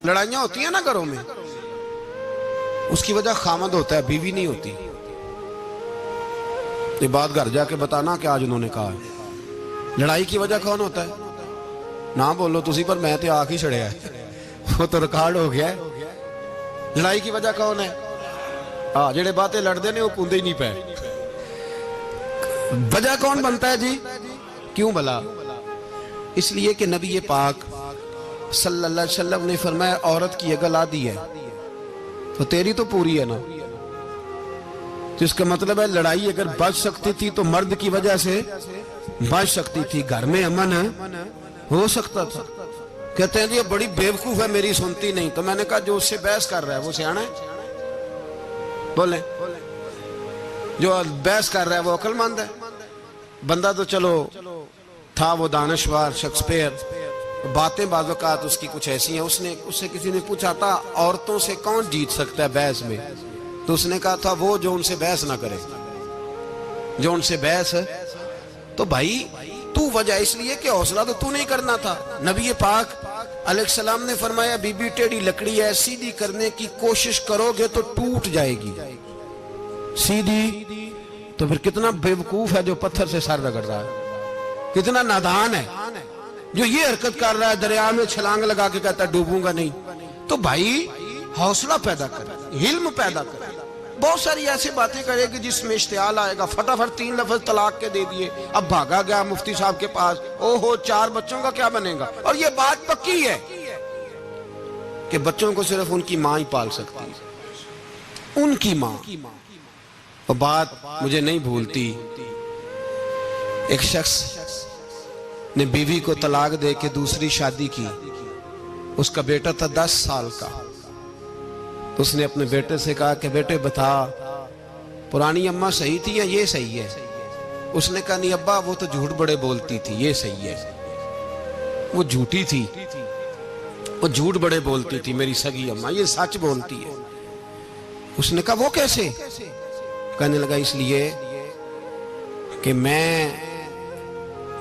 लड़ाइयां होती हैं ना घरों में, उसकी वजह खामद होता है, बीवी नहीं होती। ये बात घर जाके बताना कि आज उन्होंने कहा है। लड़ाई की वजह कौन होता है? ना बोलो तुसी, पर मैं तो आख ही छड़िया है, वो तो रिकॉर्ड हो गया है। लड़ाई की वजह कौन है? हाँ, जेड़े बातें लड़ते ने वो कूदे ही नहीं पे। वजह कौन बनता है जी? क्यों भला? इसलिए कि नबी पाक सल्लल्लाहु अलैहि वसल्लम ने फरमाया, औरत की अगल आधी है तो तेरी तो पूरी है ना। तो इसका मतलब है लड़ाई अगर बच सकती थी तो मर्द की वजह से बच सकती थी, घर में अमन हो सकता था। कहते हैं जी बड़ी बेवकूफ है, मेरी सुनती नहीं। तो मैंने कहा जो उससे बहस कर रहा है वो सियाना है? बोले जो बहस कर रहा है वो अक्लमंद है? बंदा तो चलो था वो दानश्वर शेक्सपियर, बातें बाज़-औक़ात उसकी कुछ ऐसी हैं। उससे किसी ने पूछा था औरतों से कौन जीत सकता है बहस में, तो उसने कहा था वो जो उनसे बहस ना करे, जो उनसे बहस है। तो भाई तू वजह इसलिए कि हौसला तो तू नहीं करना था। नबी पाक अलैहिस्सलाम ने फरमाया, बीबी टेढ़ी लकड़ी है, सीधी करने की कोशिश करोगे तो टूट जाएगी। सीधी तो फिर कितना बेवकूफ है जो पत्थर से सर रगड़ रहा है, कितना नादान है जो ये हरकत कर रहा है, दरिया में छलांग लगा के कहता है डूबूंगा नहीं। तो भाई हौसला पैदा कर, हिल्म पैदा कर। बहुत सारी ऐसी बातें करेगी जिसमें इश्तियाल आएगा, फटाफट 3 लफ्ज तलाक के दे दिए, अब भागा गया मुफ्ती साहब के पास, ओहो 4 बच्चों का क्या बनेगा। और ये बात पक्की है कि बच्चों को सिर्फ उनकी मां ही पाल सकती है, उनकी मां। और बात मुझे नहीं भूलती, एक शख्स ने बीवी को तलाक दे के दूसरी शादी की। उसका बेटा था 10 साल का। तो उसने अपने बेटे से कहा कि बेटे बता, पुरानी अम्मा सही थी या ये सही है? उसने कहा नहीं अब्बा, वो तो झूठ बड़े बोलती थी, ये सही है। वो झूठी थी, वो झूठ बड़े बोलती थी मेरी सगी अम्मा, ये सच बोलती है। उसने कहा वो कैसे? कहने लगा इसलिए कि मैं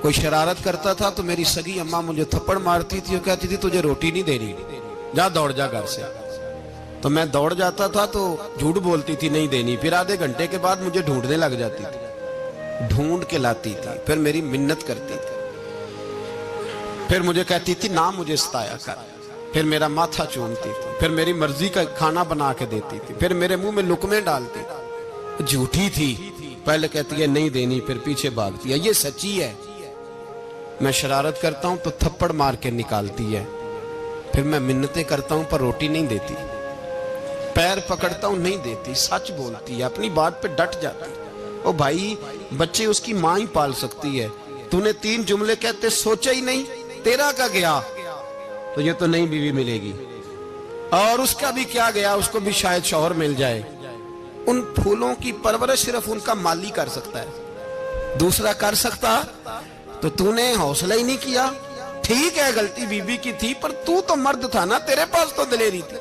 कोई शरारत करता था तो मेरी सगी अम्मा मुझे थप्पड़ मारती थी और कहती थी तुझे रोटी नहीं देनी, जा दौड़ जा घर से। तो मैं दौड़ जाता था तो झूठ बोलती थी नहीं देनी, फिर आधे घंटे के बाद मुझे ढूंढने लग जाती थी, ढूंढ के लाती थी, फिर मेरी मिन्नत करती थी, फिर मुझे कहती थी ना मुझे सताया कर, फिर मेरा माथा चूमती थी, फिर मेरी मर्जी का खाना बना के देती थी, फिर मेरे मुंह में लुकमे डालती थी। झूठी थी, पहले कहती है नहीं देनी, फिर पीछे भागती है। ये सच्ची है। मैं शरारत करता हूं तो थप्पड़ मार के निकालती है, फिर मैं मिन्नतें करता हूं पर रोटी नहीं देती, पैर पकड़ता हूं नहीं देती, सच बोलती है, अपनी बात पे डट जाती है। ओ भाई बच्चे उसकी मां ही पाल सकती है। तूने 3 जुमले कहते सोचा ही नहीं, तेरा का गया तो ये तो नई बीवी मिलेगी, और उसका भी क्या गया, उसको भी शायद शौहर मिल जाए। उन फूलों की परवरिश सिर्फ उनका माली कर सकता है, दूसरा कर सकता। तो तूने हौसला ही नहीं किया। ठीक है गलती बीबी की थी, पर तू तो मर्द था ना, तेरे पास तो दिलेरी थी।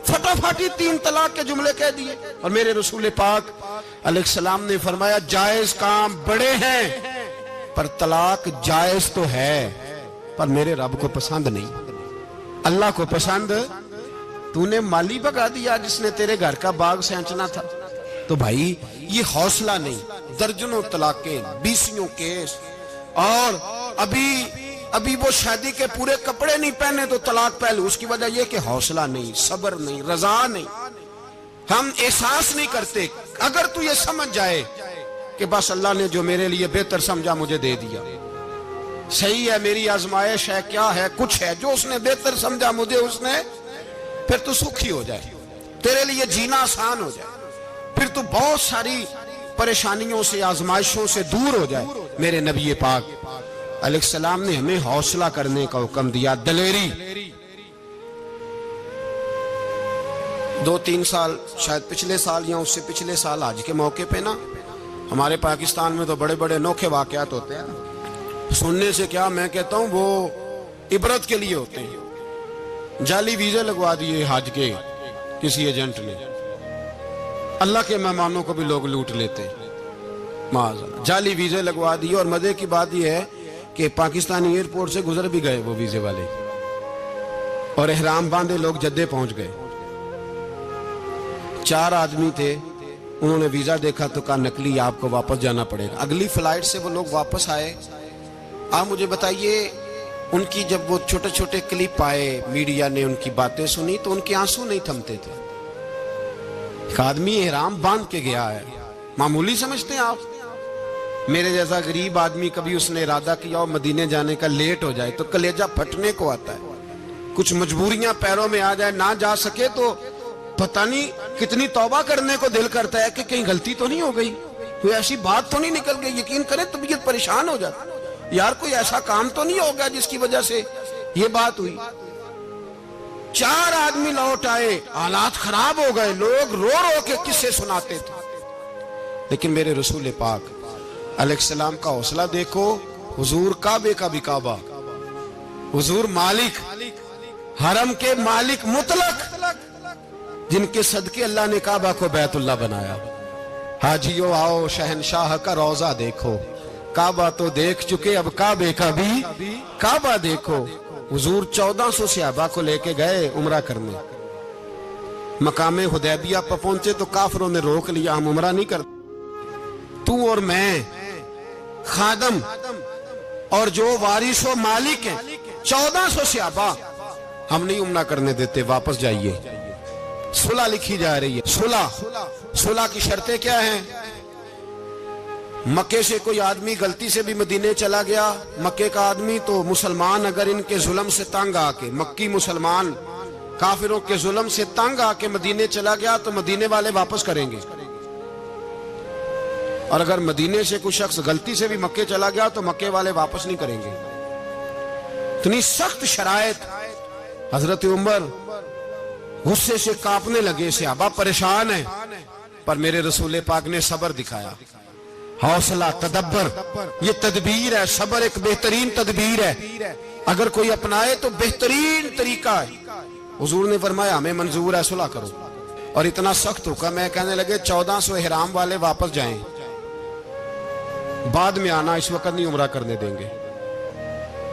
फटाफट ही 3 तलाक के जुमले कह दिए। और मेरे रसूल पाक अलैहिस्सलाम ने फरमाया जायज काम बड़े हैं, पर तलाक जायज तो है, पर मेरे रब को पसंद नहीं, अल्लाह को पसंद। तूने माली भगा दिया जिसने तेरे घर का बाग सेंचना था। तो भाई ये हौसला नहीं, दर्जनों तलाके, 20 केस, और अभी वो शादी के पूरे कपड़े नहीं पहने तो तलाक पहले। उसकी वजह यह कि हौसला नहीं, सब्र नहीं, रजा नहीं, हम एहसास नहीं करते। अगर तू ये समझ जाए कि बस अल्लाह ने जो मेरे लिए बेहतर समझा मुझे दे दिया, सही है, मेरी आजमाइश है, क्या है, कुछ है, जो उसने बेहतर समझा मुझे उसने, फिर तू सुखी हो जाए, तेरे लिए जीना आसान हो जाए, फिर तू बहुत सारी परेशानियों से, आजमाइशों से दूर हो जाए। मेरे नबी पाक अलैहिस्सलाम ने हमें हौसला करने का हुक्म दिया, दलेरी। 2-3 साल शायद पिछले साल या उससे पिछले साल आज के मौके पे ना, हमारे पाकिस्तान में तो बड़े बड़े अनोखे वाकयात होते हैं। सुनने से क्या, मैं कहता हूं वो इबरत के लिए होते हैं। जाली वीजे लगवा दिए हज के किसी एजेंट ने, अल्लाह के मेहमानों को भी लोग लूट लेते हैं, माज़अल्लाह। जाली वीजे लगवा दिए। और मजे की बात यह है कि पाकिस्तानी एयरपोर्ट से गुजर भी गए वो वीजे वाले, और एहराम बांधे लोग जद्दे पहुंच गए। 4 आदमी थे, उन्होंने वीजा देखा तो कहा नकली, आपको वापस जाना पड़ेगा। अगली फ्लाइट से वो लोग वापस आए। आप मुझे बताइए, उनकी जब वो छोटे छोटे क्लिप आए, मीडिया ने उनकी बातें सुनी तो उनके आंसू नहीं थमते थे। एक आदमी एहराम बांध के गया है, मामूली समझते हैं आप? मेरे जैसा गरीब आदमी, कभी उसने इरादा किया और मदीने जाने का लेट हो जाए तो कलेजा फटने को आता है। कुछ मजबूरियां पैरों में आ जाए, ना जा सके तो पता नहीं कितनी तौबा करने को दिल करता है कि कहीं गलती तो नहीं हो गई, कोई ऐसी बात तो नहीं निकल गई। यकीन करें तबीयत परेशान हो जाती, यार कोई ऐसा काम तो नहीं हो गया जिसकी वजह से ये बात हुई। 4 आदमी लौट आए, हालात खराब हो गए, लोग रो रो के किस्से सुनाते थे। लेकिन मेरे रसूल पाक अलैहिस्सलाम का हौसला देखो। हुजूर काबे का भी काबा, हुजूर मालिक, हरम के मालिक मुतलक, जिनके सदके अल्लाह ने काबा को बैतुल्लाह बनाया। हाजियो आओ शहनशाह का रोजा देखो, काबा तो देख चुके अब काबे का भी काबा देखो। हुजूर 1400 सहाबा को लेके गए उमरा करने। मकामे हुदैबिया पर पहुंचे तो काफिरों ने रोक लिया, हम उमरा नहीं करते। तू और मैं, खादम और जो वारिसो मालिक हैं, 1400 सहाबा, हम नहीं उमरा करने देते, वापस जाइए। सुलह लिखी जा रही है। सुलह की शर्तें क्या हैं? मक्के से कोई आदमी गलती से भी मदीने चला गया, मक्के का आदमी, तो मुसलमान अगर इनके जुल्म से तंग आके, मक्की मुसलमान काफिरों के जुल्म से तंग आके मदीने चला गया तो मदीने वाले वापस करेंगे। और अगर मदीने से कोई शख्स गलती से भी मक्के चला गया तो मक्के वाले वापस नहीं करेंगे। इतनी सख्त शरायत। हजरत उमर गुस्से से कांपने लगे, सहाबा परेशान है, पर मेरे रसूल पाक ने सब्र दिखाया। हौसला, तदब्बर, ये तदबीर है। सब्र एक बेहतरीन तदबीर है, अगर कोई अपनाए तो बेहतरीन तरीका है। हुजूर ने फरमाया हमें मंजूर है, सुलह करो। और इतना सख्त हुक्म है, कहने लगे 1400 एहराम वाले वापस जाएं, बाद में आना, इस वक्त नहीं उमरा करने देंगे।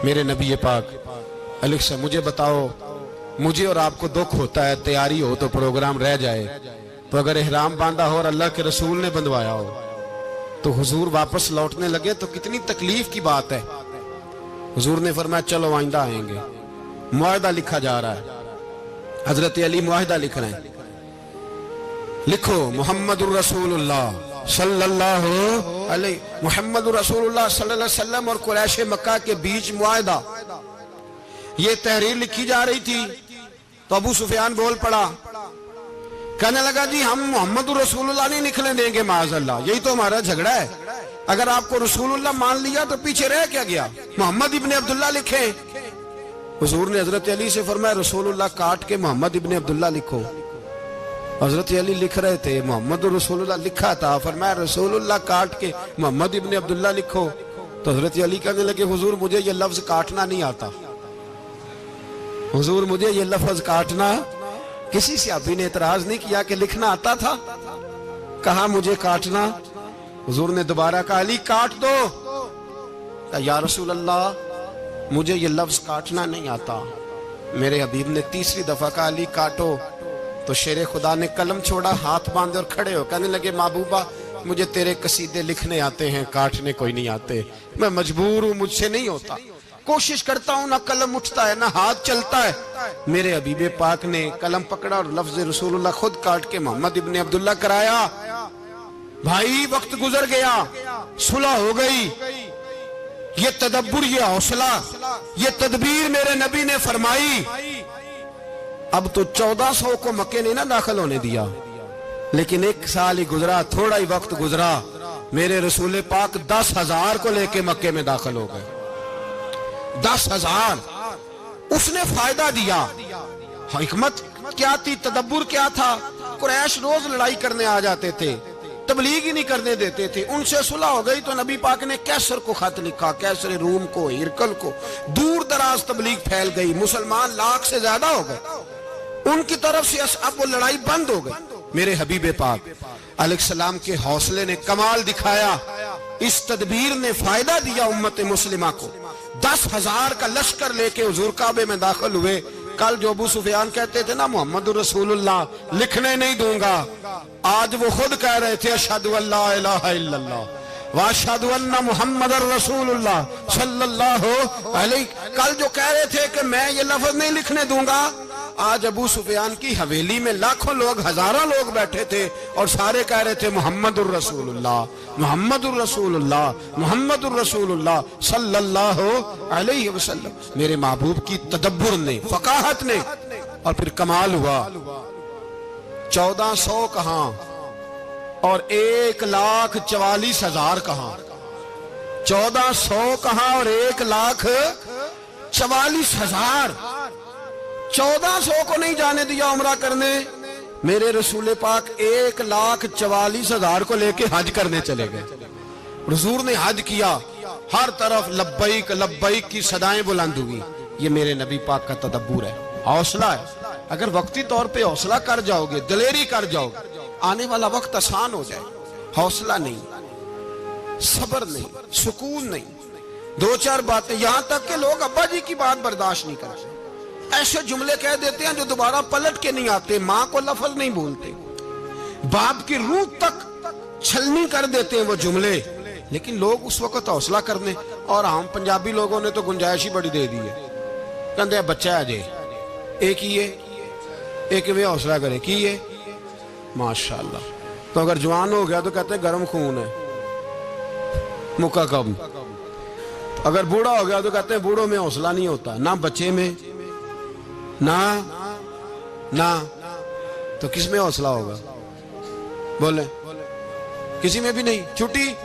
मेरे नबी पाक अलैहि, मुझे बताओ, मुझे और आपको दुख होता है, तैयारी हो तो प्रोग्राम रह जाए, तो अगर एहराम बांधा हो और अल्लाह के रसूल ने बंधवाया हो तो हुजूर वापस लौटने लगे तो कितनी तकलीफ की बात है। हुजूर ने फरमाया चलो आइंदा आएंगे। मुआहदा लिखा जा रहा है, हजरत अली मुआहदा लिख रहे हैं। लिखो मुहम्मदुर रसूलुल्लाह सल्लल्लाहु अलैहि, मुहम्मदुर रसूलुल्लाह सल्लल्लाहु अलैहि वसल्लम और कुरैश मक्का के बीच मुआहदा। ये तहरीर लिखी जा रही थी तो अबू सुफियान बोल पड़ा, कहने लगा जी हम मोहम्मद रसूलुल्लाह नहीं निकलने देंगे माज़अल्लाह, यही तो हमारा झगड़ा है। अगर आपको रसूलुल्लाह मान लिया तो पीछे रह क्या गया, मोहम्मद इब्न अब्दुल्लाह लिखे। हुजूर ने हजरत अली से फरमाया रसूलुल्लाह काट के मोहम्मद इब्न अब्दुल्लाह लिखो। हजरत अली लिख रहे थे, मोहम्मद रसूलुल्लाह लिखा था, फरमाया रसूलुल्लाह काट के मोहम्मद इब्न अब्दुल्लाह लिखो। तो हजरत अली कहने लगे हुजूर मुझे ये लफ्ज काटना नहीं आता, हुजूर मुझे ये लफ्ज काटना। किसी सहाबी ने एतराज नहीं किया कि लिखना आता था, कहा मुझे काटना। हुजूर ने दोबारा कहा अली काट दो। कहा या रसूल अल्लाह मुझे ये लफ्ज काटना नहीं आता। मेरे हबीब ने तीसरी दफा कहा अली काटो। तो शेर खुदा ने कलम छोड़ा, हाथ बांधे और खड़े हो कहने लगे महबूबा मुझे तेरे कसीदे लिखने आते हैं, काटने कोई नहीं आते, मैं मजबूर हूं, मुझसे नहीं होता, कोशिश करता हूं, ना कलम उठता है ना हाथ चलता है। मेरे हबीबे पाक ने कलम पकड़ा और लफ्ज रसूलुल्लाह खुद काट के मोहम्मद इब्ने अब्दुल्लाह कराया। भाई वक्त गुजर गया, सुलह हो गई। ये तदब्बुर, ये हौसला, ये तदबीर मेरे नबी ने फरमाई। अब तो 1400 को मक्के ने ना दाखिल होने दिया, लेकिन 1 साल ही गुजरा, थोड़ा ही वक्त गुजरा, मेरे रसूल पाक 10,000 को लेके मक्के में दाखिल हो गए। 10,000 उसने फायदा दिया। हिकमत क्या थी, तदब्बुर क्या था? कुरैश रोज लड़ाई करने आ जाते थे, तबलीग ही नहीं करने देते थे। उनसे सुलह हो गई तो नबी पाक ने कैसर को खत लिखा, कैसर रूम को, हिरकल को, दूर दराज तबलीग फैल गई, मुसलमान लाख से ज्यादा हो गए, उनकी तरफ से अब वो लड़ाई बंद हो गई। मेरे हबीबे पाक अलैहिस्सलाम के हौसले ने कमाल दिखाया, इस तदबीर ने फायदा दिया उम्मत मुस्लिमा को। 10,000 का लश्कर लेके हुजूर काबे में दाखिल हुए। कल जो अबू सुफियान कहते थे ना मोहम्मद रसूलुल्लाह लिखने नहीं दूंगा, आज वो खुद कह रहे थे अशहदु अल्ला इलाहा इल्लल्लाह व अशहदु अन्ना मुहम्मदर रसूलुल्लाह सल्लल्लाहु अलैहि। कल जो कह रहे थे कि मैं ये लफ्ज नहीं लिखने दूंगा, आज अबू सुफियान की हवेली में लाखों लोग, हजारों लोग बैठे थे और सारे कह रहे थे मुहम्मदुर रसूलुल्लाह, मुहम्मदुर रसूलुल्लाह, मुहम्मदुर रसूलुल्लाह सल्लल्लाहु अलैहि वसल्लम। मेरे महबूब की तदब्बुर ने, फकाहत ने, और फिर कमाल हुआ। 1400 कहां और 1,44,000 कहां, 1400 कहां और 1,44,000। 1400 को नहीं जाने दिया उम्रा करने, मेरे रसूल पाक 1,44,000 को लेके हज करने चले गए। हुजूर ने हज किया, हर तरफ लब्बैक लब्बैक की सदाएं बुलंद हुई। ये मेरे नबी पाक का तदब्बुर है, हौसला है। अगर वक्ती तौर पे हौसला कर जाओगे, दिलेरी कर जाओगे, आने वाला वक्त आसान हो जाए। हौसला नहीं, सब्र नहीं, सुकून नहीं, दो चार बातें, यहां तक के लोग अब्बा जी की बात बर्दाश्त नहीं करते, ऐसे जुमले कह देते हैं जो दोबारा पलट के नहीं आते, माँ को लफज नहीं बोलते, बाप की रूह तक छलनी कर देते हैं वो जुमले। लेकिन लोग उस वक्त हौसला करने, और हम पंजाबी लोगों ने तो गुंजाइश ही बड़ी दे दी है, कहते हैं बच्चा है जे एक ही है, एक वे हौसला करे की है माशाल्लाह। तो अगर जवान हो गया तो कहते हैं गर्म खून है, मुका कब। अगर बूढ़ा हो गया तो कहते हैं बूढ़ों में हौसला नहीं होता, ना बच्चे में ना ना, तो किस में हौसला होगा? बोले किसी में भी नहीं। छुट्टी,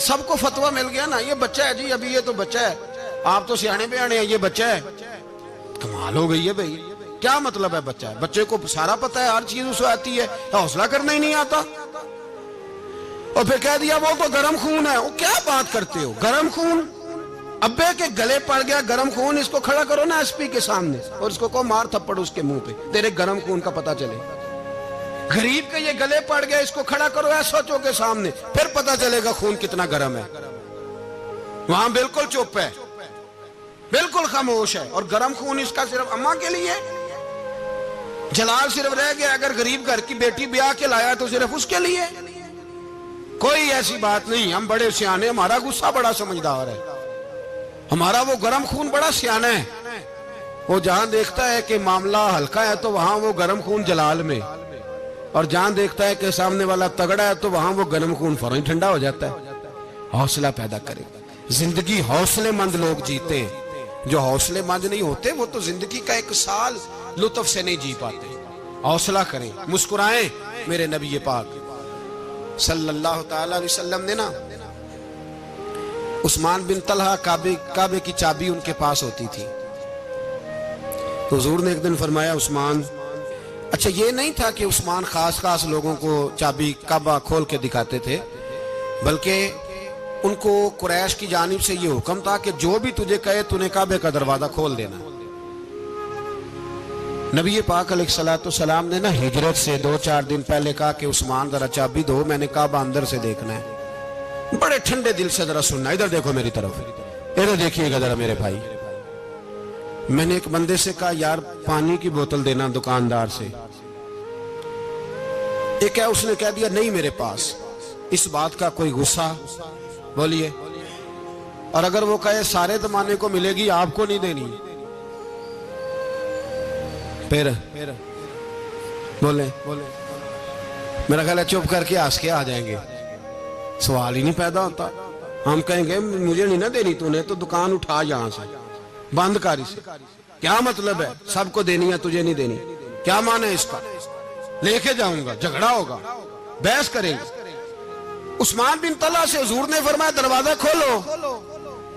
सबको फतवा मिल गया ना, ये बच्चा है जी, अभी ये तो बच्चा है, आप तो सियाने बयाने हैं, ये बच्चा है। कमाल हो गई है भाई, क्या मतलब है बच्चा है? बच्चे को सारा पता है, हर चीज उसे आती है, हौसला करना ही नहीं आता। और फिर कह दिया वो तो गर्म खून है। वो क्या बात करते हो, गर्म खून? अब्बे के गले पड़ गया गर्म खून, इसको खड़ा करो ना एसपी के सामने और इसको को मार थप्पड़ उसके मुंह पे, तेरे गर्म खून का पता चले। गरीब के ये गले पड़ गया, इसको खड़ा करो एसओचओ के सामने, फिर पता चलेगा खून कितना गर्म है। वहां बिल्कुल चुप है, बिल्कुल खामोश है, और गर्म खून इसका सिर्फ अम्मा के लिए। जलाल सिर्फ रह गया, अगर गरीब घर की बेटी ब्याह के लाया तो सिर्फ उसके लिए। कोई ऐसी बात नहीं, हम बड़े सियाने, हमारा गुस्सा बड़ा समझदार है, हमारा वो गर्म खून बड़ा सियाना है। वो जहां देखता है कि मामला हल्का है तो वहां वो गर्म खून जलाल में, और जहां देखता है कि सामने वाला तगड़ा है तो वहां वो गर्म खून फौरन ठंडा हो जाता है। हौसला पैदा करेगा। जिंदगी हौसलेमंद लोग जीते हैं, जो हौसलेमंद नहीं होते वो तो जिंदगी का एक साल लुत्फ से नहीं जी पाते। हौसला करें, मुस्कुराएं। मेरे नबी पाक सल्लल्लाहु ताला अलैहि वसल्लम ने ना, उस्मान बिन तलहा, काबे की चाबी उनके पास होती थी, तो हुजूर ने एक दिन फरमाया उस्मान, अच्छा ये नहीं था कि उस्मान खास खास लोगों को चाबी काबा खोल के दिखाते थे, बल्कि उनको कुरैश की जानिब से ये हुक्म था कि जो भी तुझे कहे तूने काबे का दरवाजा खोल देना। नबी पाक अलैहिस्सलाम ने ना हिजरत से 2-4 दिन पहले कहा कि उस्मान जरा चाबी दो, मैंने काबा अंदर से देखना है। बड़े ठंडे दिल से जरा सुनना, इधर देखो मेरी तरफ, इधर देखिएगा जरा मेरे भाई। मैंने एक बंदे से कहा यार पानी की बोतल देना दुकानदार से, एक है, उसने कह दिया नहीं मेरे पास। इस बात का कोई गुस्सा? बोलिए। और अगर वो कहे सारे जमाने को मिलेगी आपको नहीं देनी, फिर बोले मेरा ख्याल है चुप करके हंस के आ जाएंगे, सवाल ही नहीं पैदा होता। हम कहेंगे मुझे नहीं ना देनी तूने, तो दुकान उठा यहां से, बंद कर इसे। क्या मतलब है सबको देनी है तुझे नहीं देनी? क्या माने इसका? लेके जाऊंगा, झगड़ा होगा, बहस करेंगे। उस्मान बिन तलहा से हुजूर ने फरमाया दरवाजा खोलो,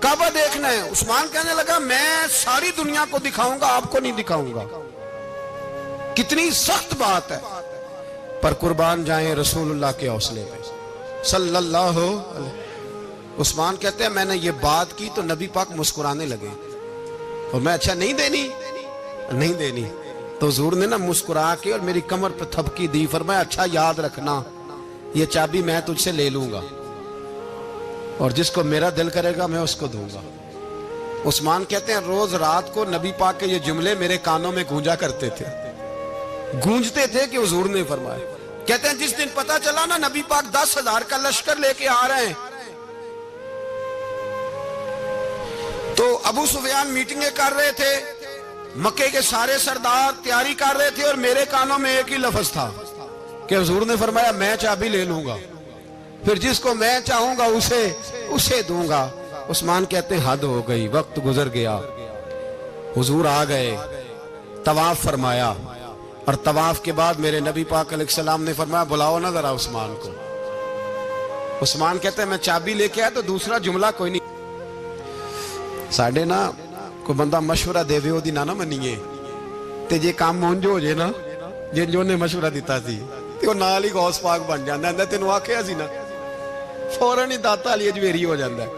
काबा देखना है। उस्मान कहने लगा मैं सारी दुनिया को दिखाऊंगा, आपको नहीं दिखाऊंगा। कितनी सख्त बात है, पर कुर्बान जाएं रसूलुल्लाह के हौसले पे सल्लल्लाहु अलैहि। उस्मान कहते हैं मैंने ये बात की तो नबी पाक मुस्कुराने लगे, और मैं अच्छा नहीं देनी, नहीं देनी। तो हुजूर ने ना मुस्कुरा के और मेरी कमर पे थपकी दी, फरमाया अच्छा याद रखना ये चाबी मैं तुझसे ले लूंगा, और जिसको मेरा दिल करेगा मैं उसको दूंगा। उस्मान कहते हैं रोज रात को नबी पाक के ये जुमले मेरे कानों में गूंजा करते थे, गूंजते थे कि हुजूर ने फरमाया। कहते हैं जिस दिन पता चला ना नबी पाक 10,000 का लश्कर लेके आ रहे हैं, तो अबू सुफियान मीटिंगें कर रहे थे, मक्के के सारे सरदार तैयारी कर रहे थे, और मेरे कानों में एक ही लफ्ज था कि हुजूर ने फरमाया मैं चाबी ले लूंगा, फिर जिसको मैं चाहूंगा उसे दूंगा। उस्मान कहते हैं हद हो गई, वक्त गुजर गया, हुजूर आ गए, तवाफ फरमाया, और तवाफ के बाद मेरे नबी पाक अलैहिस्सलाम ने फरमाया बुलाओ ना जरा उस्मान को। उस्मान कहते हैं मैं चाबी लेके आया तो दूसरा जुमला कोई नहीं। साढ़े ना कोई बंदा मशवरा देवे ओदी ना मनीए, ते जे काम मुंज हो जे ना, जे जो ने मशवरा दिता सी ते ओ नाल ही गौस पाक बन जांदा। तेनू आखिया सी ना, फौरन ही दाता वाली अजवेरी हो जाता है।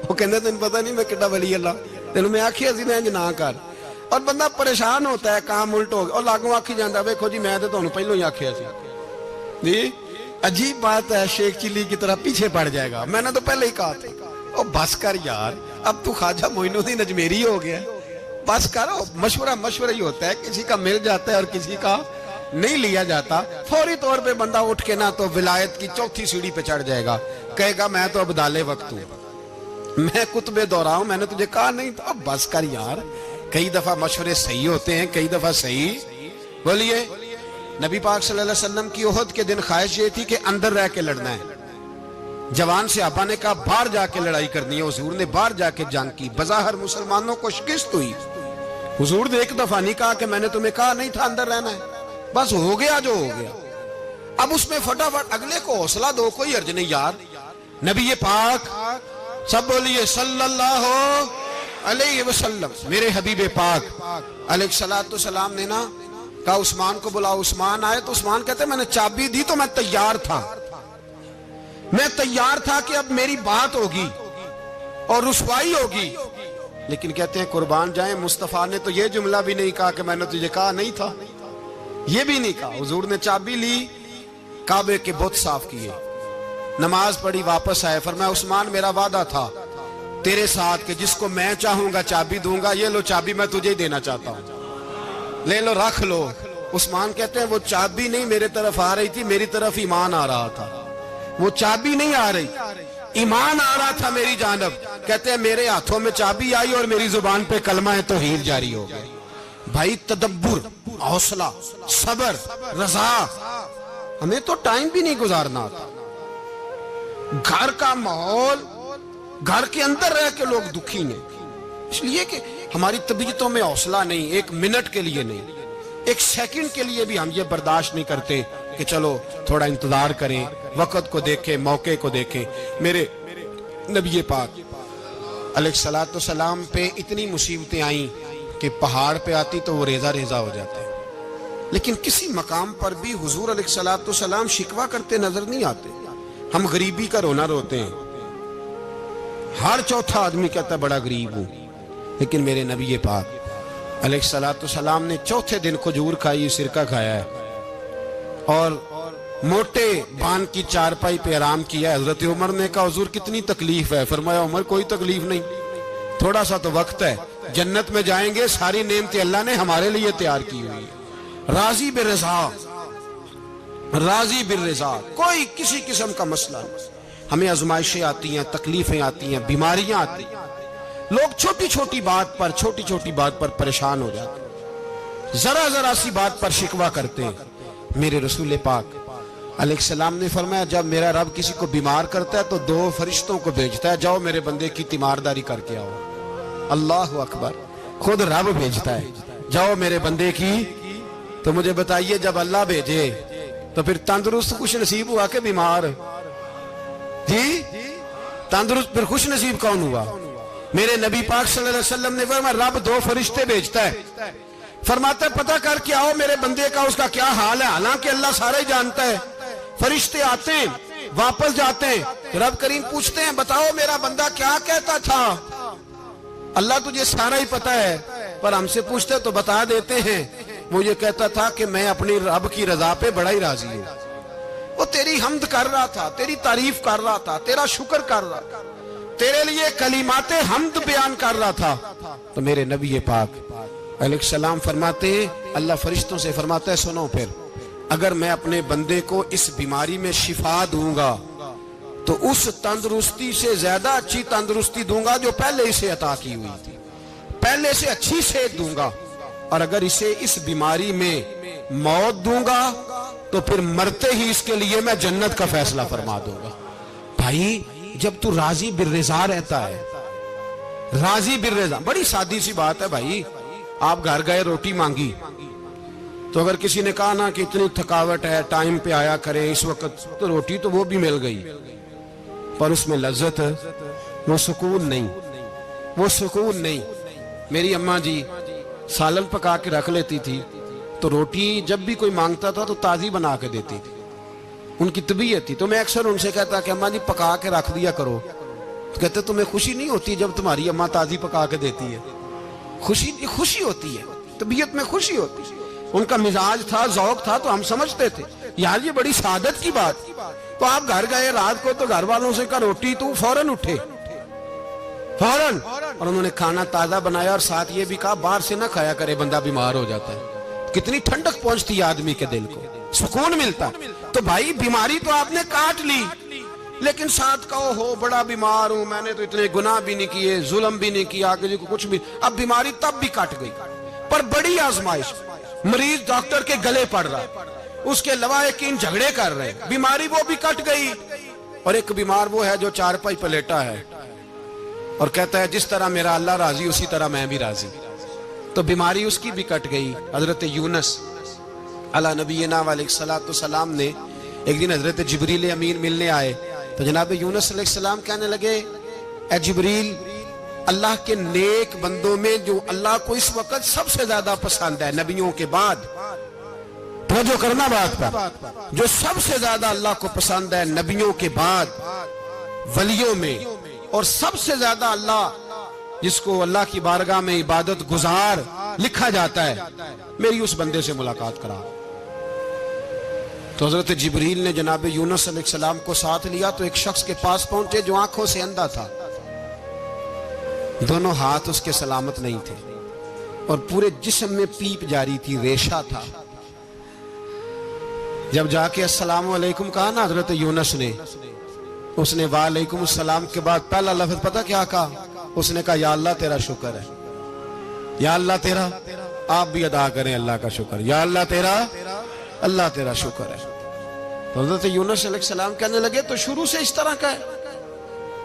वो कहते तेन पता नहीं मैं किड्डा वली अल्लाह, तेन मैं आखिया सी ना इंज ना कर, और बंदा परेशान होता है, काम उल्ट हो गया, और लागों आखी जाता वेखो जी मैं तो तुहानू पहलों ही आखिया सी जी। अजीब बात है, शेख चिल्ली की तरह पीछे पड़ जाएगा, मैंने तो पहले ही कहा था। ओ बस कर यार, अब तू ख्वाजा मोइनुद्दीन अजमेरी हो गया, बस करो। मशवरा ही होता है, किसी का मिल जाता है और किसी का नहीं लिया जाता। फौरी तौर पे बंदा उठ के ना तो विलायत की चौथी सीढ़ी पे चढ़ जाएगा, कहेगा मैं तो अब्दाले वक्त हूं, मैं कुतबे दौरा हूं, मैंने तुझे कहा नहीं था। अब बस कर यार, कई दफा मशवरे सही होते हैं, कई दफा सही। बोलिए नबी पाक सल्लल्लाहु अलैहि वसल्लम की ओहद के दिन ख्वाहिश ये थी कि अंदर रह के लड़ना है। जवान से आपा ने कहा बाहर जाके लड़ाई करनी है, हुजूर ने बाहर जाके जंग की, बज़ाहिर मुसलमानों को शिकस्त हुई। हुजूर ने एक दफा नहीं कहा कि मैंने तुम्हें कहा नहीं था अंदर रहना है, बस हो गया जो हो गया। अब उसमें फटाफट अगले को हौसला दो, कोई अर्ज नहीं यार। नबी पाक सब बोलिए सल्लल्लाहु अलैहि वसल्लम, मेरे हबीब पाक अलैहिस्सलातु सलाम ने ना कहा उस्मान को बुलाओ। उस्मान आए तो उस्मान कहते मैंने चाबी दी तो मैं तैयार था, मैं तैयार था कि अब मेरी बात होगी और रुसवाई होगी। लेकिन कहते हैं कुर्बान जाए, मुस्तफा ने तो ये जुमला भी नहीं कहा कि मैंने तुझे कहा नहीं था, ये भी नहीं कहा। हुजूर ने चाबी ली, काबे के बुत साफ किए, नमाज पढ़ी, वापस आए। फरमाया उस्मान मेरा वादा था तेरे साथ कि जिसको मैं चाहूंगा चाबी दूंगा, ये लो चाबी मैं तुझे ही देना चाहता हूं, ले लो रख लो। उस्मान कहते हैं वो चाबी नहीं मेरे तरफ आ रही थी, मेरी तरफ ईमान आ रहा था। वो चाबी नहीं आ रही, ईमान आ रहा था मेरी जानब। कहते हैं मेरे हाथों में चाबी आई और मेरी जुबान पे कलमा है तौहीद जारी हो गया। भाई तदब्बुर, हौसला, सबर, रजा, हमें तो टाइम भी नहीं गुजारना आता। घर का माहौल, घर के अंदर रह के लोग दुखी हैं, इसलिए कि हमारी तबीयतों में हौसला नहीं, एक मिनट के लिए नहीं, एक सेकंड के लिए भी हम ये बर्दाश्त नहीं करते कि चलो थोड़ा इंतजार करें, वक्त को देखें, मौके को देखें। मेरे नबी पाक अलैहिस्सलातु सलाम पे इतनी मुसीबतें आई कि पहाड़ पे आती तो वो रेजा रेजा हो जाते, लेकिन किसी मकाम पर भी हुजूर अलैहिस्सलातु सलाम शिकवा करते नजर नहीं आते। हम गरीबी का रोना रोते हैं, हर चौथा आदमी कहता है बड़ा गरीब हूं, लेकिन मेरे नबी पाक अलैहिस्सलातु सलाम ने चौथे दिन खजूर खाई, सिरका खाया है और मोटे बान की चारपाई पे आराम किया। हजरत उमर ने कहा हुजूर कितनी तकलीफ है? फरमाया उमर कोई तकलीफ नहीं, थोड़ा सा तो वक्त है, जन्नत में जाएंगे, सारी नेमतें अल्लाह ने हमारे लिए तैयार की हुई है। राजी बिरज़ा, राजी बिरज़ा, कोई किसी किस्म का मसला नहीं। हमें आजमाइशें आती हैं, तकलीफें आती हैं, बीमारियां आती हैं, लोग छोटी छोटी बात पर परेशान हो जाते हैं, जरा जरा सी बात पर शिकवा करते हैं। मेरे रसूल पाक अलैहिस्सलाम ने फरमाया जब मेरा रब किसी को बीमार करता है तो 2 फरिश्तों को भेजता है, जाओ मेरे बंदे की तीमारदारी करके आओ। अल्लाह अकबर, खुद रब भेजता है, जाओ मेरे बंदे की। तो मुझे बताइए जब अल्लाह भेजे तो फिर तंदुरुस्त खुश नसीब हुआ कि बीमार? जी तंदुरुस्त फिर खुश नसीब कौन हुआ? मेरे नबी पाक सल्लल्लाहु अलैहि वसल्लम ने फरमाया रब 2 फरिश्ते भेजता है, फरमाता है पता करके आओ मेरे बंदे का उसका क्या हाल है। हालांकि अल्लाह सारा ही जानता है। फरिश्ते आते हैं, वापस जाते हैं, रब करीम पूछते हैं बताओ मेरा बंदा क्या कहता था। अल्लाह तुझे सारा ही पता है, पर हमसे पूछते तो बता देते हैं, वो ये कहता था कि मैं अपनी रब की रजा पे बड़ा ही राजी हूं। वो तेरी हमद कर रहा था, तेरी तारीफ कर रहा था, तेरा शुक्र कर रहा था। तेरे लिए कलीमाते हम्द बयान कर रहा था, तो मेरे नबी पाक अलैहिस्सलाम फरमाते हैं, अल्लाह फरिश्तों से फरमाता है सुनो फिर, अगर मैं अपने बंदे को इस बीमारी में शिफा दूंगा तो उस तंदुरुस्ती से ज्यादा अच्छी तंदुरुस्ती दूंगा जो पहले इसे अता की हुई थी, पहले से अच्छी सेहत दूंगा। और अगर इसे इस बीमारी में मौत दूंगा तो फिर मरते ही इसके लिए मैं जन्नत का फैसला फरमा दूंगा। भाई जब तू राजी बिर्रिजा रहता है, राजी बिर्रिजा, बड़ी सादी सी बात है भाई। आप घर गए, रोटी मांगी, तो अगर किसी ने कहा ना कि इतनी थकावट है, टाइम पे आया करें इस वक्त, तो रोटी तो वो भी मिल गई, पर उसमें लज्जत, वो सुकून नहीं, वो सुकून नहीं। मेरी अम्मा जी सालन पका के रख लेती थी, तो रोटी जब भी कोई मांगता था तो ताजी बना के देती थी, उनकी तबीयत थी। तो मैं अक्सर उनसे कहता कि अम्मा जी पका के रख दिया करो, तो कहते तुम्हें खुशी नहीं होती जब तुम्हारी अम्मा ताजी पका के देती है? खुशी, खुशी होती है, तबीयत में खुशी होती है। उनका मिजाज था, जौक था, तो हम समझते थे यार ये बड़ी सादत की बात। तो आप घर गए रात को, तो घर वालों से कहा रोटी, तो फौरन उठे, फौरन, और उन्होंने खाना ताजा बनाया और साथ ये भी कहा बाहर से ना खाया करे, बंदा बीमार हो जाता है। कितनी ठंडक पहुंचती है आदमी के दिल को, सुकून मिलता। तो भाई बीमारी तो आपने काट ली, लेकिन साथ कहो हो बड़ा बीमार हूं, मैंने तो इतने गुनाह भी नहीं किए, जुल्म भी नहीं किया, किसी को कुछ भी। अब बीमारी तब भी कट गई, पर बड़ी आजमाइश, मरीज डॉक्टर के गले पड़ रहा है, उसके लवाहिकीन झगड़े कर रहे हैं, बीमारी वो भी कट गई। और एक बीमार वो है जो चारपाई पर लेटा है और कहता है जिस तरह मेरा अल्लाह राजी उसी तरह मैं भी राजी, तो बीमारी उसकी भी कट गई। हजरत यूनुस अला नबीना अलैहिस्सलातु सलाम ने एक दिन हजरत जिब्रील अमीन मिलने आए, तो जनाब यूनुस अलैहिस्सलाम कहने लगे, ए जिब्रील, अल्लाह के नेक बंदों में जो अल्लाह को इस वक्त सबसे ज्यादा पसंद है नबियों के बाद, तो जो करना बात पर, जो सबसे ज्यादा अल्लाह को पसंद है नबियों के बाद वलियों में, और सबसे ज्यादा अल्लाह जिसको अल्लाह की बारगाह में इबादत गुजार लिखा जाता है, मेरी उस बंदे से मुलाकात करा। तो हजरत जिब्रील ने जनाब यूनुस अलैहिस्सलाम को साथ लिया, तो एक शख्स के पास पहुंचे जो आंखों से अंधा था, दोनों हाथ उसके सलामत नहीं थे और पूरे जिस्म में पीप जारी थी, रेशा था। जब जाके अस्सलामु अलैकुम कहा ना हजरत यूनुस ने, उसने वालेकुम अस्सलाम के बाद पहला लफ्ज पता क्या कहा? उसने कहा या अल्लाह तेरा शुक्र है, या अल्लाह तेरा, आप भी अदा करें अल्लाह का शुक्र, या अल्लाह तेरा, अल्लाह तेरा शुक्र है। तो हजरत यूनुस अलैहिस्सलाम कहने लगे तो शुरू से इस तरह का है,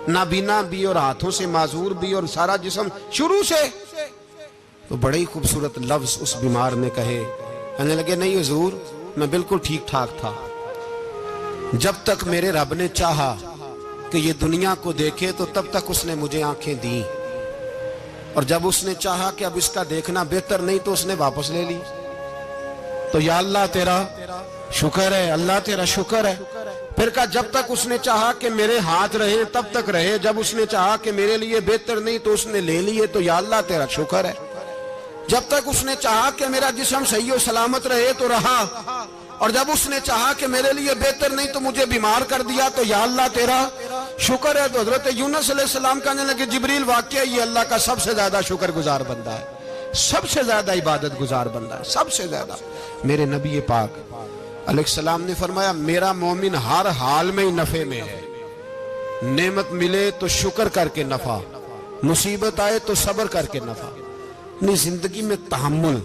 नाबीना भी और हाथों से माजूर भी और सारा जिस्म शुरू से। तो बड़े ही खूबसूरत लफ्ज उस बीमार ने कहे, कहने लगे नहीं हुजूर, मैं बिल्कुल ठीक ठाक था, जब तक मेरे रब ने चाहा कि ये दुनिया को देखे तो तब तक उसने मुझे आंखें दी, और जब उसने चाहा कि अब इसका देखना बेहतर नहीं तो उसने वापस ले ली। तो या अल्लाह तेरा शुक्र है, अल्लाह तेरा शुक्र है। फिर कहा जब तक उसने चाहा कि मेरे हाथ रहे तब तक रहे, जब उसने चाहा कि मेरे लिए बेहतर नहीं तो उसने ले लिए, तो या अल्लाह तेरा शुक्र है। जब तक उसने चाहा कि मेरा जिस्म सही और सलामत रहे तो रहा, और जब उसने चाहा कि मेरे लिए बेहतर नहीं तो मुझे बीमार कर दिया, तो या अल्लाह तेरा शुक्र है। तो हजरत यूनुस अलैहिस्सलाम कहने लगे जिब्रील वाकई ये अल्लाह का सबसे ज्यादा शुक्रगुजार बंदा है, सबसे ज्यादा इबादत गुजार बंदा है, सबसे ज्यादा। मेरे नबी पाक अलैहिस्सलाम ने फरमाया मेरा मोमिन हर हाल में ही नफे में है, नेमत मिले तो शुक्र करके नफा, मुसीबत आए तो सब्र करके नफा। अपनी जिंदगी में तहम्मुल,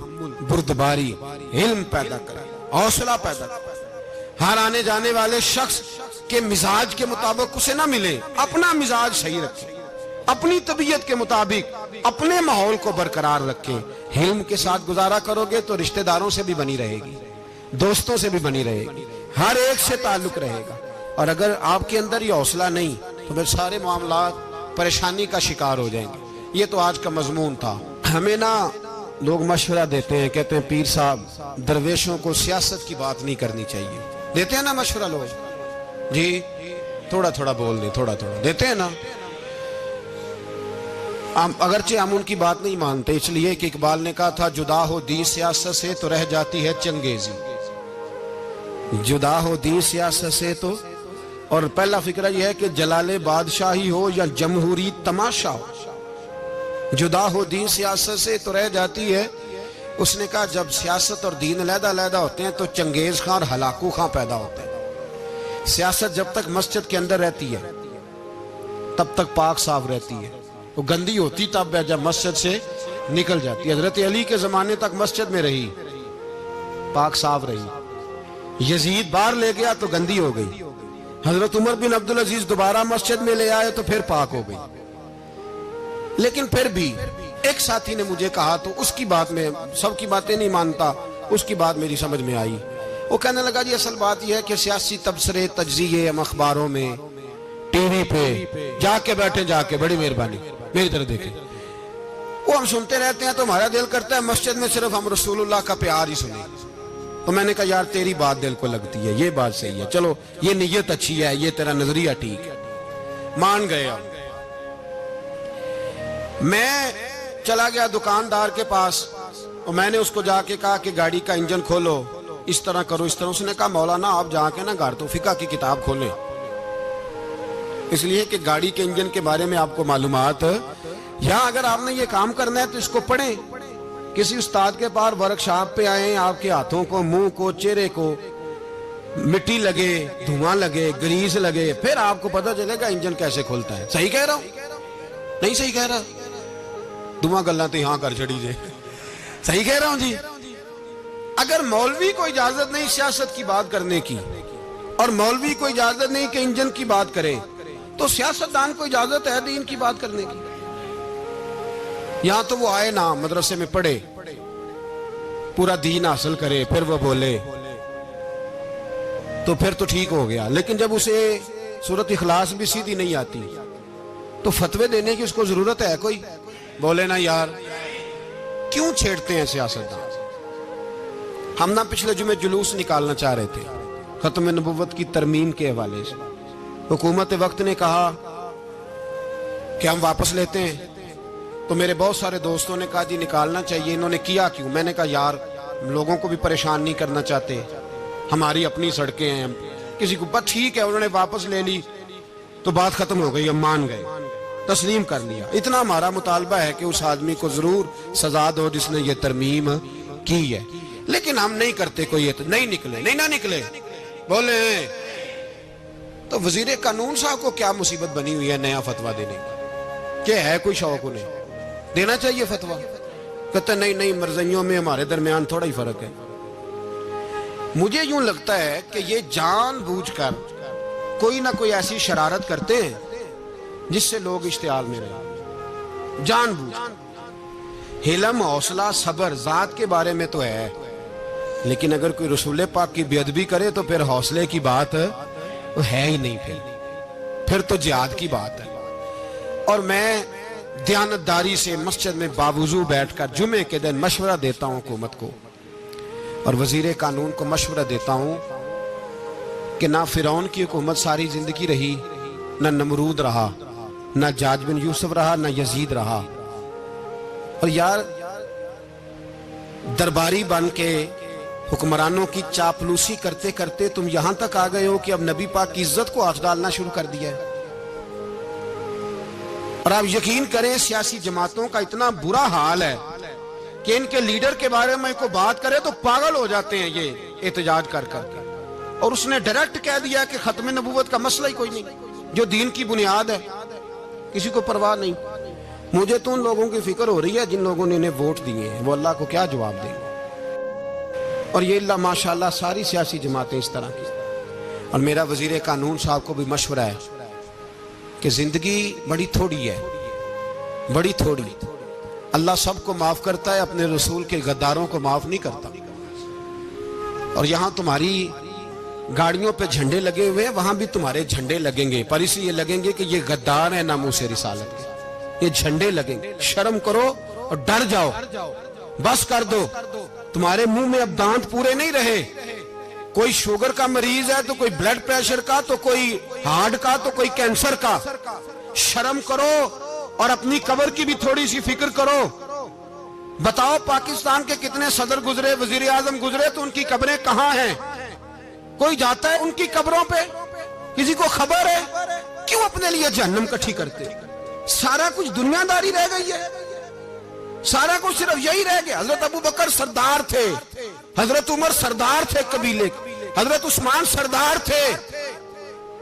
बुर्दबारी, इल्म पैदा करे, हौसला पैदा करे। हर आने जाने वाले शख्स के मिजाज के मुताबिक उसे ना मिले, अपना मिजाज सही रखे, अपनी तबीयत के मुताबिक अपने माहौल को बरकरार रखे। हिल्म के साथ गुजारा करोगे तो रिश्तेदारों से भी बनी रहेगी, दोस्तों से भी बनी रहेगी, हर एक से ताल्लुक रहेगा। और अगर आपके अंदर ये हौसला नहीं तो फिर सारे मामला परेशानी का शिकार हो जाएंगे। ये तो आज का मजमून था। हमें ना लोग मशवरा देते हैं, कहते हैं पीर साहब दरवेशों को सियासत की बात नहीं करनी चाहिए, देते हैं ना मशवरा लोग जी, थोड़ा थोड़ा बोल दें, थोड़ा थोड़ा देते हैं ना। अगरचे हम उनकी बात नहीं मानते, इसलिए कि इकबाल ने कहा था जुदा हो दी सियासत से तो रह जाती है चंगेजी, जुदा हो दी सियासत से तो और पहला फिक्रा यह है कि जलाले बादशाही हो या जमहूरी तमाशा हो, जुदा हो दीन सियासत से तो रह जाती है। उसने कहा जब सियासत और दीन अलहदा-अलहदा होते हैं तो चंगेज खां और हलाकू खां पैदा होते हैं। सियासत जब तक मस्जिद के अंदर रहती है तब तक पाक साफ रहती है, वो गंदी होती तब है जब मस्जिद से निकल जाती है। हजरत अली के जमाने तक मस्जिद में रही, पाक साफ रही। यजीद बाहर ले गया तो गंदी हो गई। हजरत उमर बिन अब्दुल अजीज दोबारा मस्जिद में ले आए तो फिर पाक हो गई। लेकिन फिर भी एक साथी ने मुझे कहा, तो उसकी बात में सबकी बातें नहीं मानता, उसकी बात मेरी समझ में आई। वो कहने लगा जी असल बात यह है कि सियासी तबसरे तज्जिए हम अखबारों में टीवी पे जाके बैठे, जाके बड़ी मेहरबानी मेरी तरह देखें, वो हम सुनते रहते हैं तो हमारा दिल करता है मस्जिद में सिर्फ हम रसूलुल्लाह का प्यार ही सुने। तो मैंने कहा यार तेरी बात दिल को लगती है, ये बात सही है, चलो ये नीयत अच्छी है, ये तेरा नजरिया ठीक है, मान गए। मैं चला गया दुकानदार के पास और मैंने उसको जाके कहा कि गाड़ी का इंजन खोलो, इस तरह करो, इस तरह। उसने कहा मौलाना आप जाके ना घर तो फिका की किताब खोलें, इसलिए कि गाड़ी के इंजन के बारे में आपको मालूमात, या अगर आपने ये काम करना है तो इसको पढ़ें, किसी उस्ताद के पास वर्कशॉप पे आए, आपके हाथों को, मुंह को, चेहरे को मिट्टी लगे, धुआं लगे, ग्रीस लगे, फिर आपको पता चलेगा इंजन कैसे खुलता है। सही कह रहा हूं? नहीं सही कह रहा? धुआं गल्ला तो यहां कर छड़ी जे, सही कह रहा हूं जी। अगर मौलवी को इजाजत नहीं सियासत की बात करने की, और मौलवी को इजाजत नहीं कि इंजन की बात करे, तो सियासतदान को इजाजत है दीन की बात करने की। यहां तो वो आए ना, मदरसे में पढ़े, पूरा दीन हासिल करे, फिर वो बोले तो फिर तो ठीक हो गया। लेकिन जब उसे सूरत इखलास भी सीधी नहीं आती तो फतवे देने की उसको जरूरत है कोई? बोले ना यार क्यों छेड़ते हैं सियासतदान। हम ना पिछले जुमे जुलूस निकालना चाह रहे थे खत्म नबुव्वत की तरमीम के हवाले से। हुकूमत वक्त ने कहा कि हम वापस लेते हैं, तो मेरे बहुत सारे दोस्तों ने कहा जी निकालना चाहिए। इन्होंने किया क्यों? मैंने कहा यार लोगों को भी परेशान नहीं करना चाहते, हमारी अपनी सड़कें हैं, किसी को बस ठीक है। उन्होंने वापस ले ली तो बात खत्म हो गई, हम मान गए, तस्लीम कर लिया। इतना हमारा मुतालबा है कि उस आदमी को जरूर सजा दो जिसने ये तरमीम की है, लेकिन हम नहीं करते। कोई ये तो नहीं निकले, नहीं ना निकले बोले तो वजीर कानून साहब को क्या मुसीबत बनी हुई है नया फतवा देने की? क्या है कोई शौक उन्हें देना चाहिए फतवा? कहते नहीं नहीं मर्जियों में हमारे दरमियान थोड़ा ही फर्क है। मुझे यूं लगता है कि ये जानबूझकर कोई ना कोई ऐसी शरारत करते हैं जिससे लोग इश्तिहाल में रहे, जानबूझ। हिलम, हौसला, सब्र जात के बारे में तो है, लेकिन अगर कोई रसूल पाक की बेअदबी करे तो फिर हौसले की बात तो है ही नहीं, फिर तो जिहाद की बात है। और मैं दयानतदारी से मस्जिद में बावजू बैठकर जुमे के दिन मशवरा देता हूं हुकूमत को और वजीर कानून को मशवरा देता हूं कि ना फिरौन की हुकूमत सारी जिंदगी रही, ना नमरूद रहा, ना जाज बिन यूसुफ रहा, ना यजीद रहा। और यार दरबारी बन के हुक्मरानों की चापलूसी करते करते तुम यहां तक आ गए हो कि अब नबी पाक की इज्जत को हाथ डालना शुरू कर दिया है। और आप यकीन करें सियासी जमातों का इतना बुरा हाल है कि इनके लीडर के बारे में कोई बात करे तो पागल हो जाते हैं ये एहतजाज कर कर। और उसने डायरेक्ट कह दिया कि खत्म नबूवत का मसला ही कोई नहीं, जो दीन की बुनियाद है, किसी को परवाह नहीं। मुझे तो उन लोगों की फिक्र हो रही है जिन लोगों ने इन्हें वोट दिए हैं, वो अल्लाह को क्या जवाब दें। और ये अल्लाह माशाल्लाह सारी सियासी जमातें इस तरह की। और मेरा वजीर कानून साहब को भी मशवरा है कि जिंदगी बड़ी थोड़ी है, बड़ी थोड़ी। अल्लाह सबको माफ करता है, अपने रसूल के गद्दारों को माफ नहीं करता। और यहां तुम्हारी गाड़ियों पे झंडे लगे हुए हैं, वहां भी तुम्हारे झंडे लगेंगे, पर इसलिए लगेंगे कि ये गद्दार है नामूस रिसालत के, ये झंडे लगेंगे। शर्म करो और डर जाओ, बस कर दो। तुम्हारे मुंह में अब दांत पूरे नहीं रहे। कोई शुगर का मरीज है तो कोई ब्लड प्रेशर का, तो कोई हार्ट का, तो कोई कैंसर का। शर्म करो और अपनी कब्र की भी थोड़ी सी फिक्र करो। बताओ पाकिस्तान के कितने सदर गुजरे, वजीर आजम गुजरे, तो उनकी कब्रें कहां हैं? कोई जाता है उनकी कब्रों पे किसी को खबर है? क्यों अपने लिए जहन्नम इकट्ठी करते? सारा कुछ दुनियादारी रह गई है, सारा कुछ सिर्फ यही रह गया। हजरत अबू बकर सरदार थे, हजरत उमर सरदार थे कबीले, हजरत उस्मान सरदार थे।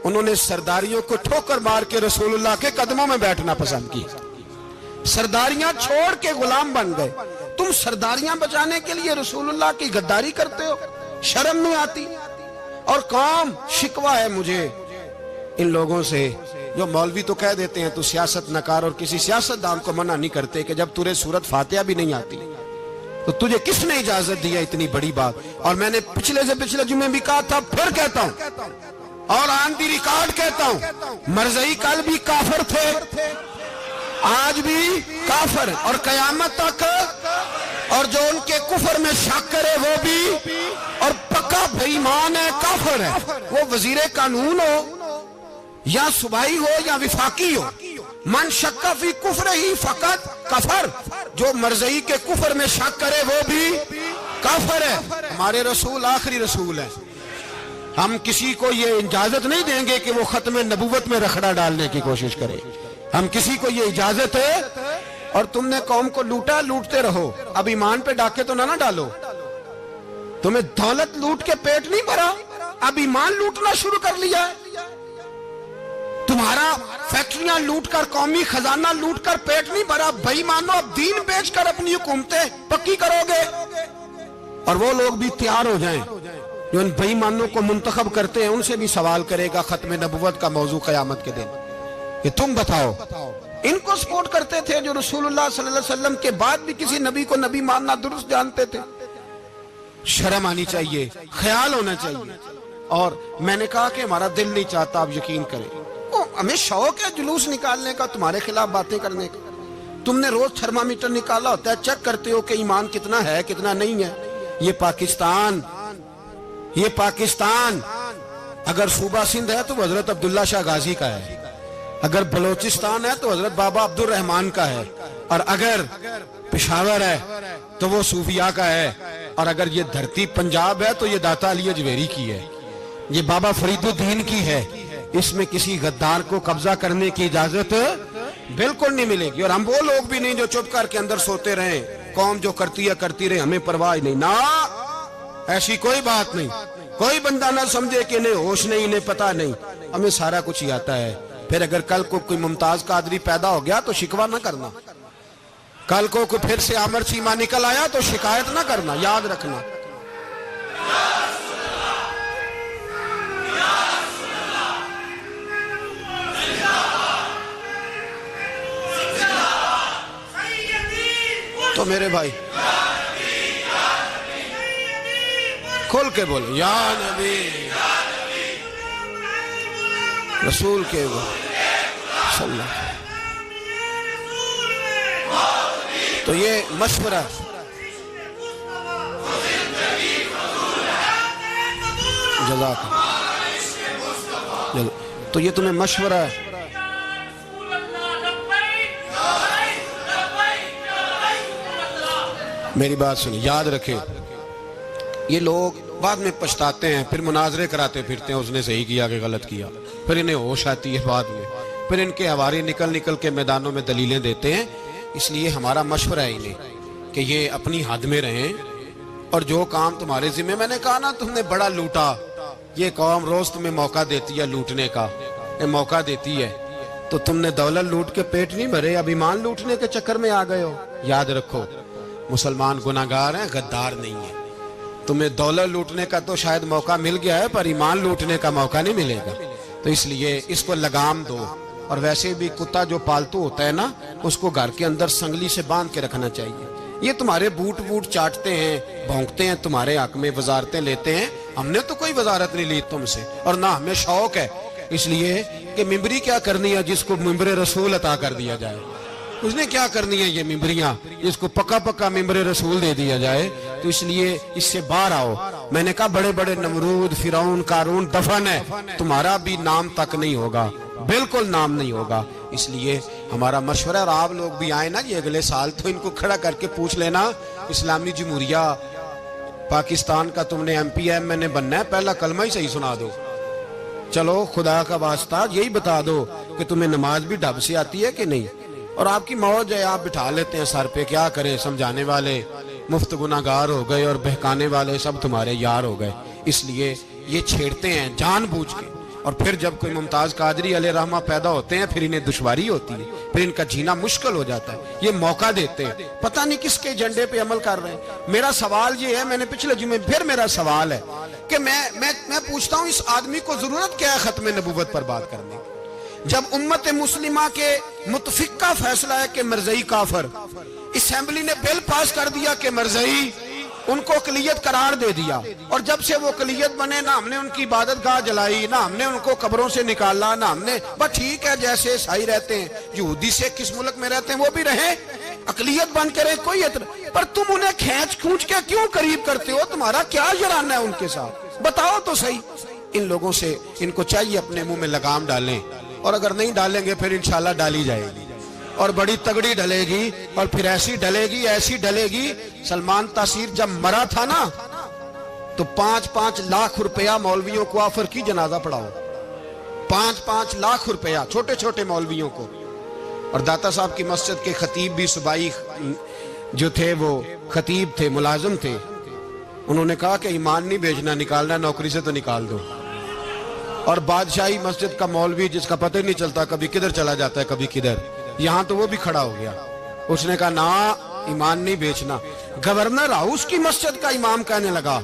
उन्होंने सरदारियों को ठोकर मार के रसूलुल्लाह के कदमों में बैठना पसंद किया, सरदारियां छोड़ के गुलाम बन गए। तुम सरदारियां बचाने के लिए रसूलुल्लाह की गद्दारी करते हो, शर्म नहीं आती? और कौम शिकवा है मुझे इन लोगों से जो मौलवी तो कह देते हैं तू सियासत नकार, और किसी सियासतदान को मना नहीं करते कि जब तुझे सूरत फातिहा भी नहीं आती तो तुझे किसने इजाजत दी है इतनी बड़ी बात। और मैंने पिछले से पिछले जुम्मे भी कहा था, फिर कहता हूं और ऑन दी रिकॉर्ड कहता हूं, मरज़ई कल भी काफिर थे, आज भी काफिर और कयामत तक, और जो उनके कुफर में शक करे वो भी, और पक्का बेईमान है, काफिर है। वो वजीर कानून हो या सुबाई हो या विफाकी हो, मन शक्का फी कुफर ही फकत कफर, जो मरज़ई के कुफर में शक करे वो भी काफिर है। हमारे रसूल आखिरी रसूल है, हम किसी को ये इजाजत नहीं देंगे कि वो खत्म नबूवत में रखड़ा डालने की कोशिश करे, हम किसी को ये इजाजत है। और तुमने कौम को लूटा, लूटते रहो, अब ईमान पे डाके तो ना डालो। तुम्हें दौलत लूट के पेट नहीं भरा, अब ईमान लूटना शुरू कर लिया है। तुम्हारा फैक्ट्रियां लूटकर, कौमी खजाना लूटकर पेट नहीं भरा, बेईमानो अब दीन बेचकर अपनी हुकूमतें पक्की करोगे। और वो लोग भी तैयार हो जाएं जो इन बेईमानों को मुंतखब करते हैं, उनसे भी सवाल करेगा खत्म नबुव्वत का मौजू कयामत के दिन कि तुम बताओ। इनको सपोर्ट करते थे जो रसूलुल्लाह सल्लल्लाहु अलैहि वसल्लम के बाद भी किसी नबी को नबी मानना दुरुस्त जानते थे। शर्म आनी चाहिए, ख्याल होना चाहिए। और मैंने कहा कि हमारा दिल नहीं चाहता, आप यकीन करें, हमें शौक है जुलूस निकालने का, तुम्हारे खिलाफ बातें करने का। तुमने रोज थर्मामीटर निकाला होता है, चेक करते हो कि ईमान कितना है कितना नहीं है। ये पाकिस्तान अगर सूबा सिंध है तो हजरत अब्दुल्ला शाह गाजी का है, अगर बलोचिस्तान है तो हजरत बाबा अब्दुल रहमान का है, और अगर पेशावर है तो वो सूफिया का है, और अगर ये धरती पंजाब है तो ये दाता अली अजमेरी की है, ये बाबा फरीदुद्दीन की है। इसमें किसी गद्दार को कब्जा करने की इजाजत बिल्कुल नहीं मिलेगी। और हम वो लोग भी नहीं जो चुप करके अंदर सोते रहे, कौम जो करती है करती रहे, हमें परवाह नहीं ना, ऐसी कोई बात नहीं। कोई बंदा ना समझे कि इन्हें होश नहीं, इन्हें पता नहीं, हमें सारा कुछ ही आता है। फिर अगर कल को कोई मुमताज कादरी पैदा हो गया तो शिकवा ना करना, कल को कोई फिर से आमर चीमा निकल आया तो शिकायत ना करना, याद रखना। तो मेरे भाई खोल के बोलो या नबी रसूल के वो सल्लल्लाहु। तो ये मशवरा जज़ाक, तो ये तुम्हें मशवरा है। मेरी बात सुनिए, याद रखे, ये लोग बाद में पछताते हैं, फिर मुनाजरे कराते फिरते हैं, उसने सही किया कि गलत किया, फिर इन्हें होश आती है बाद में, फिर इनके हवारे निकल निकल के मैदानों में दलीलें देते हैं। इसलिए हमारा मशवरा है इन्हें कि ये अपनी हद में रहें, और जो काम तुम्हारे जिम्मे, मैंने कहा ना तुमने बड़ा लूटा, ये कौम रोज तुम्हें मौका देती है लूटने का, मौका देती है, तो तुमने दौलत लूट के पेट नहीं भरे, अब ईमान लूटने के चक्कर में आ गए हो। याद रखो, मुसलमान गुनाहगार हैं, गद्दार नहीं है। तुम्हें दौलत लूटने का तो शायद मौका मिल गया है, पर ईमान लूटने का मौका नहीं मिलेगा। तो इसलिए इसको लगाम दो। और वैसे भी कुत्ता जो पालतू होता है ना, उसको घर के अंदर संगली से बांध के रखना चाहिए। ये तुम्हारे बूट वूट चाटते हैं, भौंकते हैं, तुम्हारे हक में वजारतें लेते हैं। हमने तो कोई वजारत नहीं ली तुमसे, और ना हमें शौक है इसलिए कि मिंबरी क्या करनी है जिसको मिंबरे रसूल अता कर दिया जाए। उसने क्या करनी है ये मिंबरियां जिसको पक्का पक्का मिंबरे रसूल दे दिया जाए। तो इसलिए इससे बाहर आओ। मैंने कहा बड़े बड़े नमरूद, फिरौन, कारून दफन है, तुम्हारा भी नाम तक नहीं होगा, बिल्कुल नाम नहीं होगा। इसलिए हमारा मशवरा, और आप लोग भी आए ना ये अगले साल, तो इनको खड़ा करके पूछ लेना, इस्लामी जमहूरिया पाकिस्तान का तुमने MPM में बनना है, पहला कलमा ही सही सुना दो। चलो खुदा का वास्ता यही बता दो कि तुम्हें नमाज भी ढब से आती है कि नहीं। और आपकी मौज है, आप बिठा लेते हैं सर पे, क्या करें, समझाने वाले मुफ्त गुनाहगार हो गए और बहकाने वाले सब तुम्हारे यार हो गए। इसलिए ये छेड़ते हैं जानबूझ के। और फिर जब कोई मुमताज कादरी अलैहि रहमा पैदा होते हैं फिर इन्हें दुश्वारी होती है, फिर इनका जीना मुश्किल हो जाता है। ये मौका देते हैं, पता नहीं किसके एजेंडे पे अमल कर रहे हैं। मेरा सवाल ये है, मैंने पिछले जुमे फिर मेरा सवाल है कि मैं पूछता हूं, इस आदमी को जरूरत क्या है खत्म नबूवत पर बात करने की, जब उम्मत मुस्लिमा के मुतफिक का फैसला है कि मरज़ई काफर, असेंबली ने बिल पास कर दिया कि मरज़ई उनको अक़लियत करार दे दिया। और जब से वो अक़लियत बने ना हमने उनकी इबादत गाह जलाई, ना हमने उनको कब्रों से निकाला, ना हमने, बस ठीक है जैसे ईसाई रहते हैं, यहूदी से किस मुल्क में रहते हैं वो भी रहे, अक़लियत बन के रहे, कोई पर तुम उन्हें खींच खूंच के क्यों करीब करते हो? तुम्हारा क्या जराना है उनके साथ, बताओ तो सही। इन लोगों से इनको चाहिए अपने मुंह में लगाम डालें, और अगर नहीं डालेंगे फिर इंशाल्लाह डाली जाएगी और बड़ी तगड़ी डलेगी। और फिर ऐसी डलेगी। सलमान तासीर जब मरा था ना तो 5-5 लाख रुपया मौलवियों को ऑफर की जनाजा पढ़ाओ, 5-5 लाख रुपया छोटे छोटे मौलवियों को। और दाता साहब की मस्जिद के खतीब भी सुबाई जो थे वो खतीब थे, मुलाजिम थे, उन्होंने कहा कि ईमान नहीं बेचना, निकालना नौकरी से तो निकाल दो। और बादशाही मस्जिद का मौलवी जिसका पता ही नहीं चलता कभी किधर चला जाता है कभी किधर, यहां तो वो भी खड़ा हो गया, उसने कहा ना ईमान नहीं बेचना। गवर्नर हाउस की मस्जिद का इमाम कहने लगा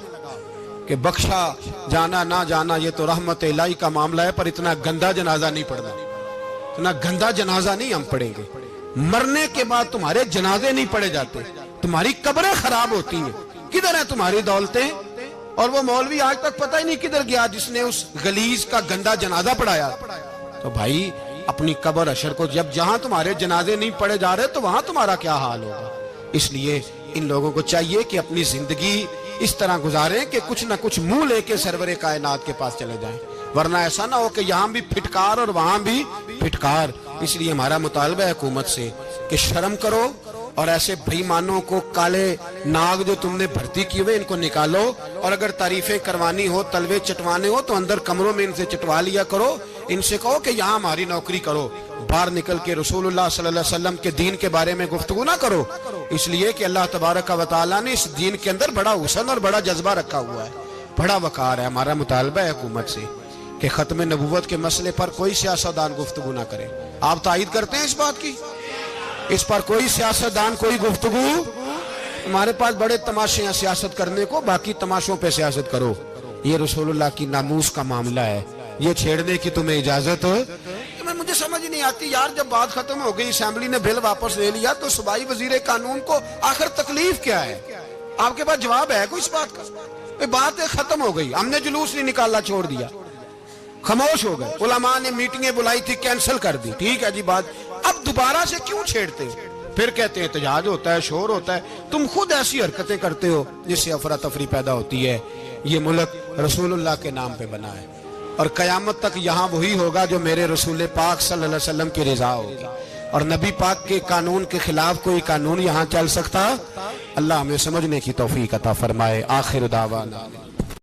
कि बख्शा जाना ना जाना ये तो रहमत इलाही का मामला है, पर इतना गंदा जनाजा नहीं पढ़ना, इतना गंदा जनाजा नहीं हम पढ़ेंगे। मरने के बाद तुम्हारे जनाजे नहीं पढ़े जाते, तुम्हारी कब्रें खराब होती हैं, किधर है तुम्हारी दौलतें? और वो मौलवी आज तक पता ही नहीं किधर गया जिसने उस गलीज का गंदा जनाजा पढ़ाया। तो भाई अपनी कब्र अशर को, जब जहां तुम्हारे जनाजे नहीं पढ़े जा रहे तो वहां तुम्हारा क्या हाल होगा। इसलिए इन लोगों को चाहिए कि अपनी जिंदगी इस तरह गुजारें कि कुछ ना कुछ मुंह लेके सरवरे कायनात के पास चले जाएं, वरना ऐसा ना हो कि यहाँ भी फिटकार और वहां भी फिटकार। इसलिए हमारा मुतालबा है हुकूमत से कि शर्म करो और ऐसे बेईमानों को, काले नाग जो तुमने भर्ती किए हुए, इनको निकालो। और अगर तारीफें करवानी हो, तलवे चटवाने हो तो अंदर कमरों में इनसे चटवा लिया करो, इनसे कहो कि यहाँ हमारी नौकरी करो, बाहर निकल के रसूलुल्लाह सल्लल्लाहु अलैहि वसल्लम के दीन के बारे में गुफ्तगू ना करो। इसलिए कि अल्लाह तबारक व तआला ने इस दीन के अंदर बड़ा हुस्न और बड़ा जज्बा रखा हुआ है, बड़ा वकार है। हमारा मुतालबा है हुकूमत से कि खत्म नबूवत के मसले पर कोई सियासतदान गुफ्तगू ना करे। आप तायद करते हैं इस बात की? इस पर कोई सियासतदान, कोई गुफ्तगू? हमारे पास बड़े तमाशे हैं सियासत करने को, बाकी तमाशों पे सियासत करो। ये रसूलुल्लाह की नामूस का मामला है, ये छेड़ने की तुम्हें इजाजत? मैं मुझे समझ नहीं आती यार, जब बात खत्म हो गई, असेंबली ने बिल वापस ले लिया, तो सूबाई वजीर कानून को आखिर तकलीफ क्या है? आपके पास जवाब है कोई इस बात का? बात खत्म हो गई, हमने जुलूस नहीं निकालना, छोड़ दिया, खामोश हो गए। उलमा ने मीटिंगें बुलाई थी, कैंसिल कर दी, ठीक है जी बात। अब दोबारा से क्यों छेड़ते हो? फिर कहते हैं एहतजाज होता है, शोर होता है। तुम खुद ऐसी हरकतें करते हो जिससे अफरा तफरी पैदा होती है। ये मुल्क रसूलुल्लाह के नाम पे बना है और कयामत तक यहाँ वही होगा जो मेरे रसूल पाक सल्लल्लाहु अलैहि वसल्लम की रिजा होगी। और नबी पाक के कानून के खिलाफ कोई कानून यहाँ चल सकता? अल्लाह हमें समझने की तौफीक अता फरमाए। आखिर दावाना।